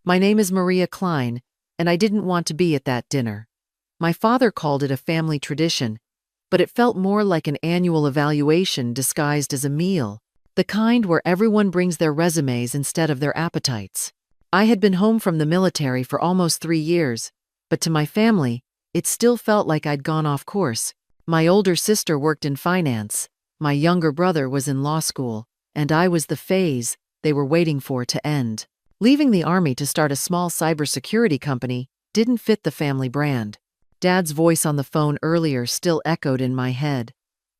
My name is Maria Klein, and I didn't want to be at that dinner. My father called it a family tradition, but it felt more like an annual evaluation disguised as a meal, the kind where everyone brings their resumes instead of their appetites. I had been home from the military for almost 3 years, but to my family, it still felt like I'd gone off course. My older sister worked in finance, my younger brother was in law school, and I was the phase they were waiting for to end. Leaving the army to start a small cybersecurity company didn't fit the family brand. Dad's voice on the phone earlier still echoed in my head.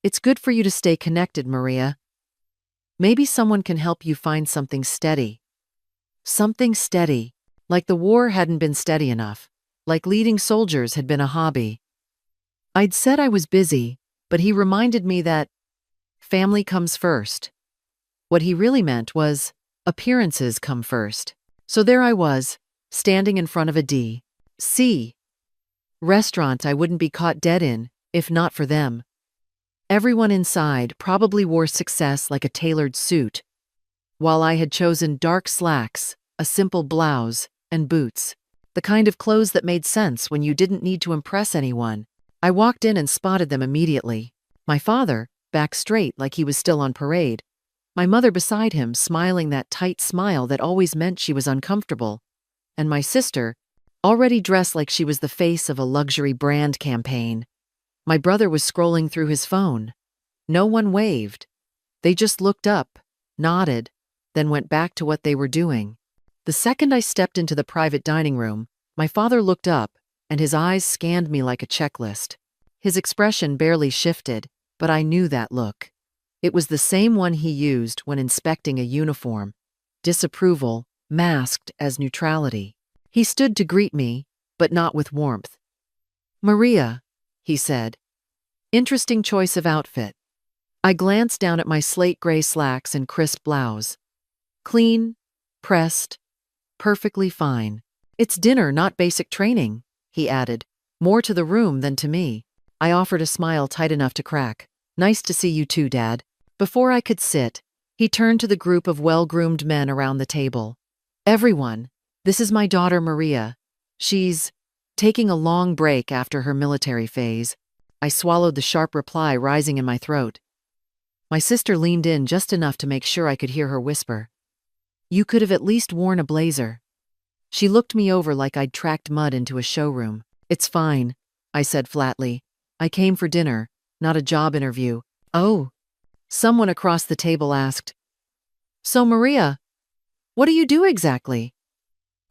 It's good for you to stay connected, Maria. Maybe someone can help you find something steady. Something steady, like the war hadn't been steady enough, like leading soldiers had been a hobby. I'd said I was busy, but he reminded me that family comes first. What he really meant was appearances come first. So there I was, standing in front of a D.C. restaurant I wouldn't be caught dead in, if not for them. Everyone inside probably wore success like a tailored suit, while I had chosen dark slacks, a simple blouse, and boots. The kind of clothes that made sense when you didn't need to impress anyone. I walked in and spotted them immediately. My father, back straight like he was still on parade. My mother beside him, smiling that tight smile that always meant she was uncomfortable. And my sister, already dressed like she was the face of a luxury brand campaign. My brother was scrolling through his phone. No one waved. They just looked up, nodded, then went back to what they were doing. The second I stepped into the private dining room, my father looked up, and his eyes scanned me like a checklist. His expression barely shifted, but I knew that look. It was the same one he used when inspecting a uniform. Disapproval, masked as neutrality. He stood to greet me, but not with warmth. "Maria," he said. "Interesting choice of outfit." I glanced down at my slate gray slacks and crisp blouse. Clean, pressed, perfectly fine. "It's dinner, not basic training," he added, more to the room than to me. I offered a smile tight enough to crack. "Nice to see you too, Dad." Before I could sit, he turned to the group of well-groomed men around the table. "Everyone, this is my daughter Maria. She's taking a long break after her military phase." I swallowed the sharp reply rising in my throat. My sister leaned in just enough to make sure I could hear her whisper. "You could have at least worn a blazer." She looked me over like I'd tracked mud into a showroom. "It's fine," I said flatly. "I came for dinner, not a job interview." "Oh," someone across the table asked. "So Maria, what do you do exactly?"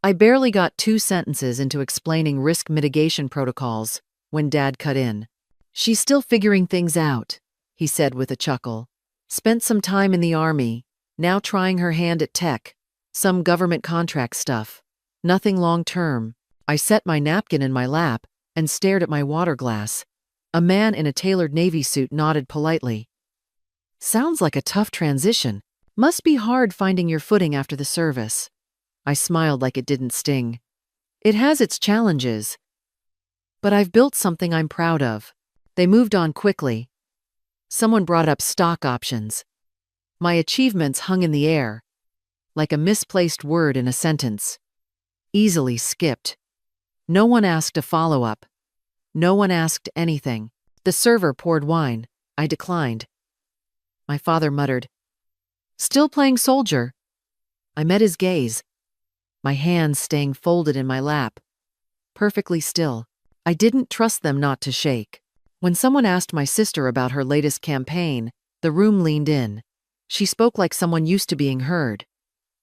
I barely got 2 sentences into explaining risk mitigation protocols when Dad cut in. "She's still figuring things out," he said with a chuckle. "Spent some time in the army, now trying her hand at tech, some government contract stuff. Nothing long-term." I set my napkin in my lap and stared at my water glass. A man in a tailored Navy suit nodded politely. "Sounds like a tough transition. Must be hard finding your footing after the service." I smiled like it didn't sting. "It has its challenges, but I've built something I'm proud of." They moved on quickly. Someone brought up stock options. My achievements hung in the air, like a misplaced word in a sentence. Easily skipped. No one asked a follow-up. No one asked anything. The server poured wine. I declined. My father muttered, "Still playing soldier?" I met his gaze, my hands staying folded in my lap, perfectly still. I didn't trust them not to shake. When someone asked my sister about her latest campaign, the room leaned in. She spoke like someone used to being heard.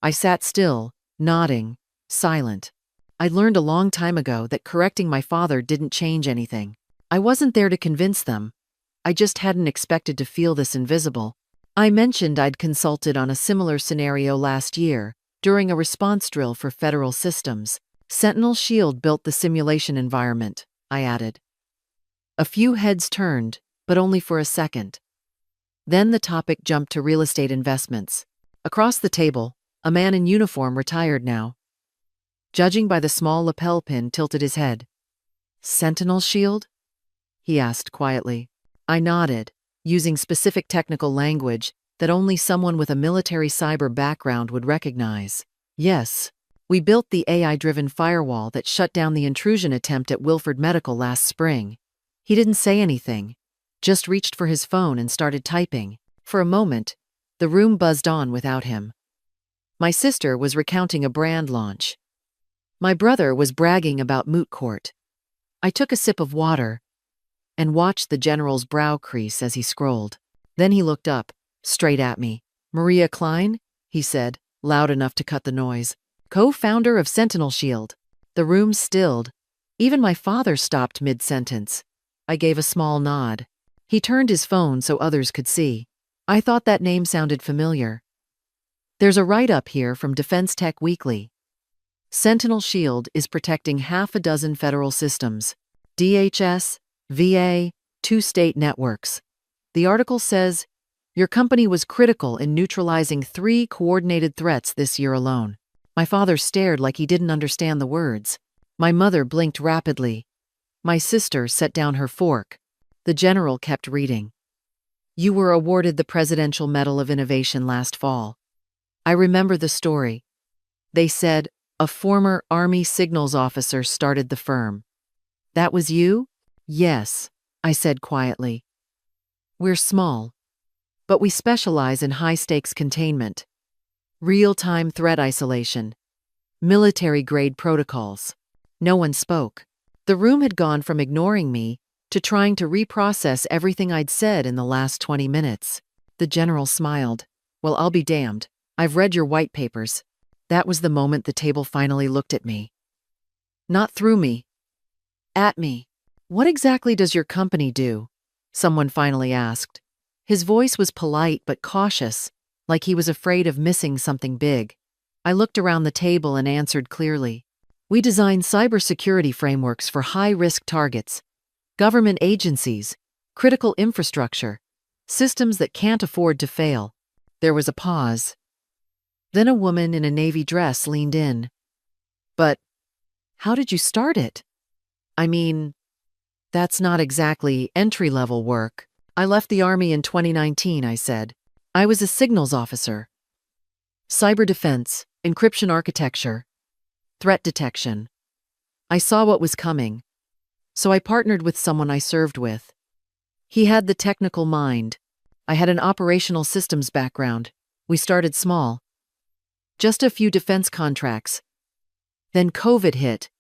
I sat still, nodding, silent. I learned a long time ago that correcting my father didn't change anything. I wasn't there to convince them. I just hadn't expected to feel this invisible. I mentioned I'd consulted on a similar scenario last year, during a response drill for federal systems. Sentinel Shield built the simulation environment, I added. A few heads turned, but only for a second. Then the topic jumped to real estate investments. Across the table, a man in uniform, retired now. Judging by the small lapel pin, tilted his head. "Sentinel Shield?" he asked quietly. I nodded, using specific technical language that only someone with a military cyber background would recognize. "Yes, We built the AI-driven firewall that shut down the intrusion attempt at Wilford Medical last spring. He didn't say anything, just reached for his phone and started typing. For a moment, the room buzzed on without him. My sister was recounting a brand launch. My brother was bragging about moot court. I took a sip of water and watched the general's brow crease as he scrolled. Then he looked up, straight at me. "Maria Klein?" he said, loud enough to cut the noise. "Co-founder of Sentinel Shield." The room stilled. Even my father stopped mid-sentence. I gave a small nod. He turned his phone so others could see. I thought that name sounded familiar. There's a write-up here from Defense Tech Weekly. Sentinel Shield is protecting half a dozen federal systems. DHS, VA, 2 state networks. The article says, your company was critical in neutralizing 3 coordinated threats this year alone. My father stared like he didn't understand the words. My mother blinked rapidly. My sister set down her fork. The general kept reading. You were awarded the Presidential Medal of Innovation last fall. I remember the story. They said a former Army signals officer started the firm. That was you? Yes, I said quietly. We're small, but we specialize in high-stakes containment, real-time threat isolation, military-grade protocols. No one spoke. The room had gone from ignoring me to trying to reprocess everything I'd said in the last 20 minutes. The general smiled. Well, I'll be damned. I've read your white papers. That was the moment the table finally looked at me. Not through me. At me. What exactly does your company do? Someone finally asked. His voice was polite but cautious, like he was afraid of missing something big. I looked around the table and answered clearly. We design cybersecurity frameworks for high-risk targets, government agencies, critical infrastructure, systems that can't afford to fail. There was a pause. Then a woman in a navy dress leaned in. But how did you start it? I mean, that's not exactly entry-level work. I left the Army in 2019, I said. I was a signals officer. Cyber defense, encryption architecture, threat detection. I saw what was coming, so I partnered with someone I served with. He had the technical mind. I had an operational systems background. We started small. Just a few defense contracts. Then COVID hit,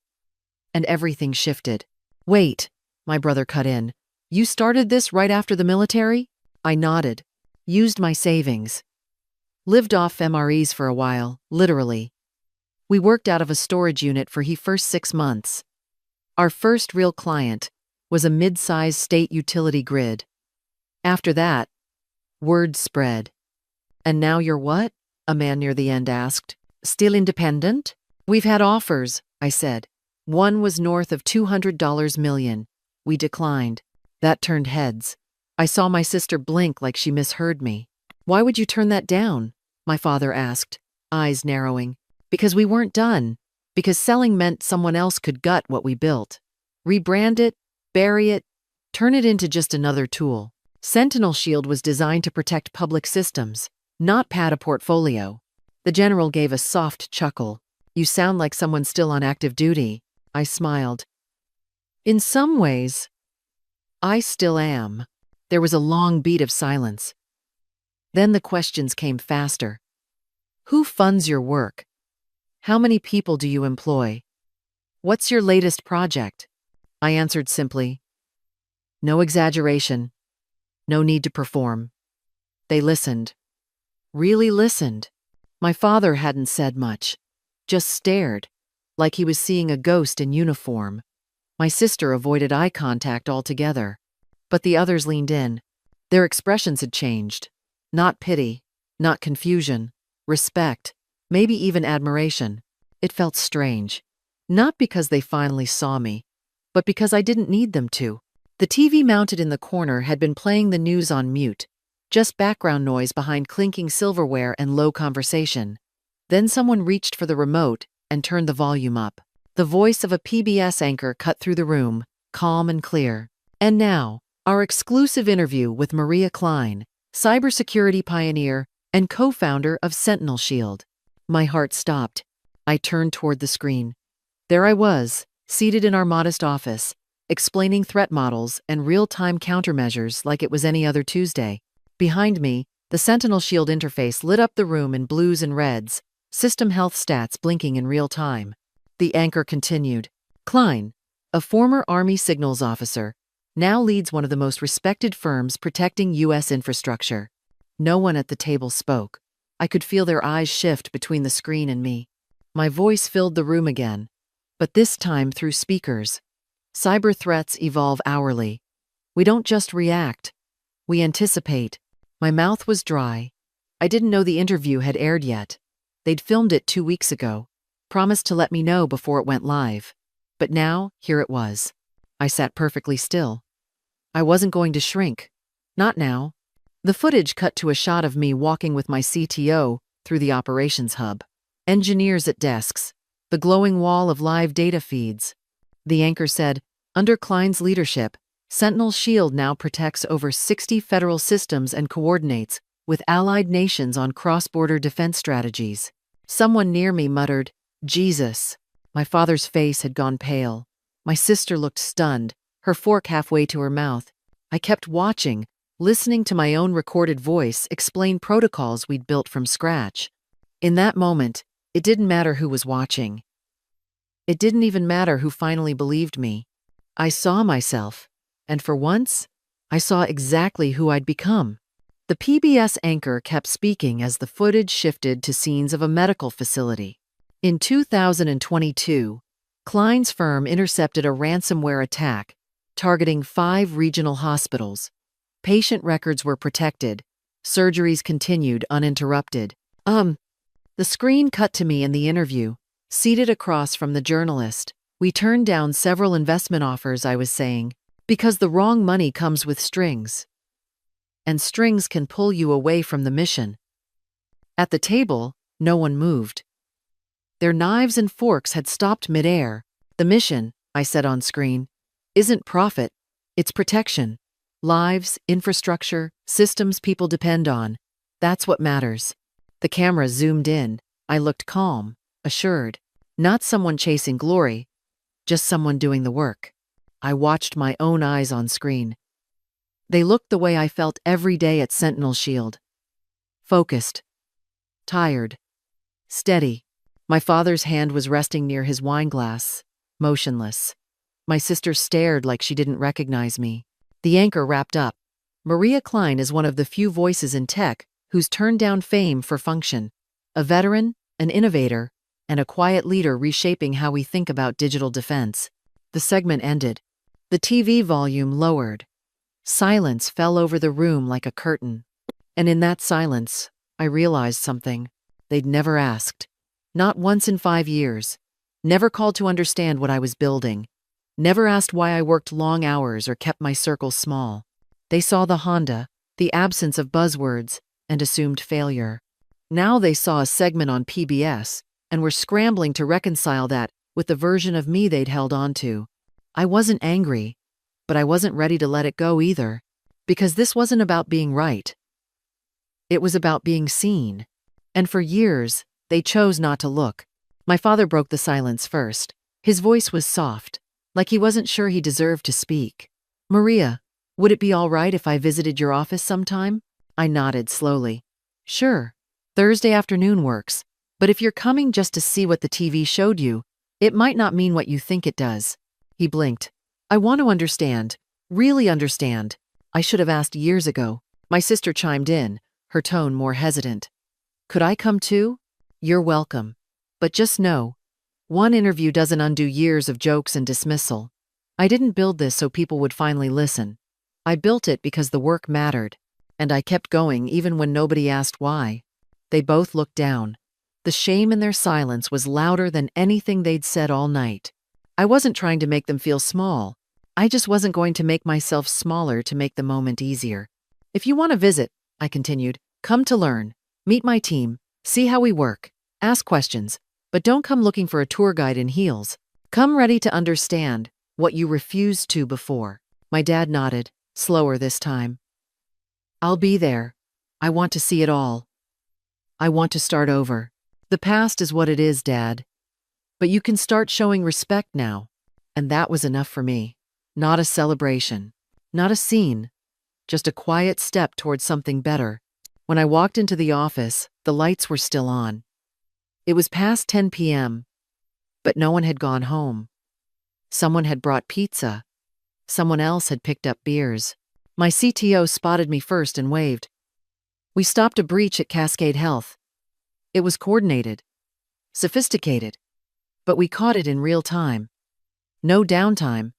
and everything shifted. Wait, my brother cut in. You started this right after the military? I nodded. Used my savings. Lived off MREs for a while, literally. We worked out of a storage unit for the first 6 months. Our first real client was a mid-sized state utility grid. After that, word spread. And now you're what? A man near the end asked. Still independent? We've had offers, I said. One was north of $200 million. We declined. That turned heads. I saw my sister blink like she misheard me. Why would you turn that down? My father asked, eyes narrowing. Because we weren't done. Because selling meant someone else could gut what we built. Rebrand it, bury it, turn it into just another tool. Sentinel Shield was designed to protect public systems, not pad a portfolio. The general gave a soft chuckle. You sound like someone still on active duty. I smiled. In some ways, I still am. There was a long beat of silence. Then the questions came faster. Who funds your work? How many people do you employ? What's your latest project? I answered simply. No exaggeration. No need to perform. They listened. Really listened. My father hadn't said much. Just stared, like he was seeing a ghost in uniform. My sister avoided eye contact altogether. But the others leaned in. Their expressions had changed. Not pity, not confusion, respect, maybe even admiration. It felt strange. Not because they finally saw me, but because I didn't need them to. The TV mounted in the corner had been playing the news on mute, just background noise behind clinking silverware and low conversation. Then someone reached for the remote and turned the volume up. The voice of a PBS anchor cut through the room, calm and clear. And now, our exclusive interview with Maria Klein, cybersecurity pioneer and co-founder of Sentinel Shield. My heart stopped. I turned toward the screen. There I was, seated in our modest office, explaining threat models and real-time countermeasures like it was any other Tuesday. Behind me, the Sentinel Shield interface lit up the room in blues and reds, system health stats blinking in real time. The anchor continued. Klein, a former Army signals officer, now leads one of the most respected firms protecting U.S. infrastructure. No one at the table spoke. I could feel their eyes shift between the screen and me. My voice filled the room again, but this time through speakers. Cyber threats evolve hourly. We don't just react, we anticipate. My mouth was dry. I didn't know the interview had aired yet. They'd filmed it 2 weeks ago, promised to let me know before it went live. But now, here it was. I sat perfectly still. I wasn't going to shrink. Not now. The footage cut to a shot of me walking with my CTO through the operations hub. Engineers at desks. The glowing wall of live data feeds. The anchor said, under Klein's leadership, Sentinel Shield now protects over 60 federal systems and coordinates with allied nations on cross-border defense strategies. Someone near me muttered, Jesus. My father's face had gone pale. My sister looked stunned, her fork halfway to her mouth. I kept watching, listening to my own recorded voice explain protocols we'd built from scratch. In that moment, it didn't matter who was watching. It didn't even matter who finally believed me. I saw myself, and for once, I saw exactly who I'd become. The PBS anchor kept speaking as the footage shifted to scenes of a medical facility. In 2022, Klein's firm intercepted a ransomware attack targeting 5 regional hospitals. Patient records were protected. Surgeries continued uninterrupted. The screen cut to me in the interview, seated across from the journalist. We turned down several investment offers, I was saying, because the wrong money comes with strings. And strings can pull you away from the mission. At the table, no one moved. Their knives and forks had stopped midair. The mission, I said on screen, isn't profit, it's protection. Lives, infrastructure, systems people depend on. That's what matters. The camera zoomed in. I looked calm, assured. Not someone chasing glory, just someone doing the work. I watched my own eyes on screen. They looked the way I felt every day at Sentinel Shield. Focused. Tired. Steady. My father's hand was resting near his wine glass, motionless. My sister stared like she didn't recognize me. The anchor wrapped up. Maria Klein is one of the few voices in tech who's turned down fame for function. A veteran, an innovator, and a quiet leader reshaping how we think about digital defense. The segment ended. The TV volume lowered. Silence fell over the room like a curtain. And in that silence, I realized something. They'd never asked. Not once in 5 years. Never called to understand what I was building. Never asked why I worked long hours or kept my circles small. They saw the Honda, the absence of buzzwords, and assumed failure. Now they saw a segment on PBS, and were scrambling to reconcile that with the version of me they'd held on to. I wasn't angry, but I wasn't ready to let it go either, because this wasn't about being right. It was about being seen. And for years, they chose not to look. My father broke the silence first. His voice was soft, like he wasn't sure he deserved to speak. Maria, would it be all right if I visited your office sometime? I nodded slowly. Sure. Thursday afternoon works. But if you're coming just to see what the TV showed you, it might not mean what you think it does. He blinked. I want to understand. Really understand. I should have asked years ago. My sister chimed in, her tone more hesitant. Could I come too? You're welcome. But just know, one interview doesn't undo years of jokes and dismissal. I didn't build this so people would finally listen. I built it because the work mattered. And I kept going even when nobody asked why. They both looked down. The shame in their silence was louder than anything they'd said all night. I wasn't trying to make them feel small. I just wasn't going to make myself smaller to make the moment easier. If you want to visit, I continued, come to learn, meet my team, see how we work, ask questions, but don't come looking for a tour guide in heels. Come ready to understand what you refused to before. My dad nodded, slower this time. I'll be there. I want to see it all. I want to start over. The past is what it is, Dad. But you can start showing respect now. And that was enough for me. Not a celebration. Not a scene. Just a quiet step towards something better. When I walked into the office, the lights were still on. It was past 10 p.m., but no one had gone home. Someone had brought pizza. Someone else had picked up beers. My CTO spotted me first and waved. We stopped a breach at Cascade Health. It was coordinated, sophisticated, but we caught it in real time. No downtime.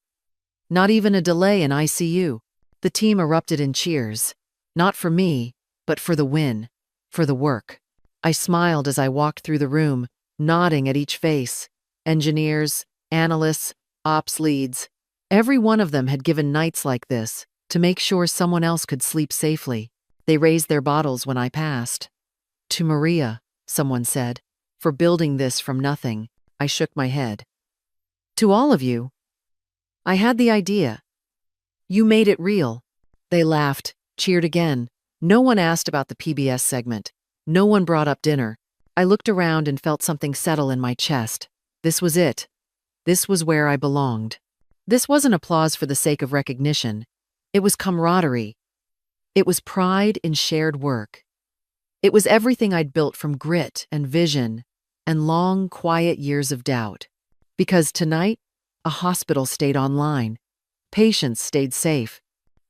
Not even a delay in ICU. The team erupted in cheers. Not for me, but for the win, for the work. I smiled as I walked through the room, nodding at each face. Engineers, analysts, ops leads. Every one of them had given nights like this to make sure someone else could sleep safely. They raised their bottles when I passed. To Maria, someone said, for building this from nothing. I shook my head. To all of you. I had the idea. You made it real. They laughed, cheered again. No one asked about the PBS segment. No one brought up dinner. I looked around and felt something settle in my chest. This was it. This was where I belonged. This wasn't applause for the sake of recognition. It was camaraderie. It was pride in shared work. It was everything I'd built from grit and vision and long, quiet years of doubt. Because tonight, a hospital stayed online. Patients stayed safe.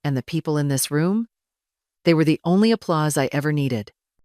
And the people in this room? They were the only applause I ever needed.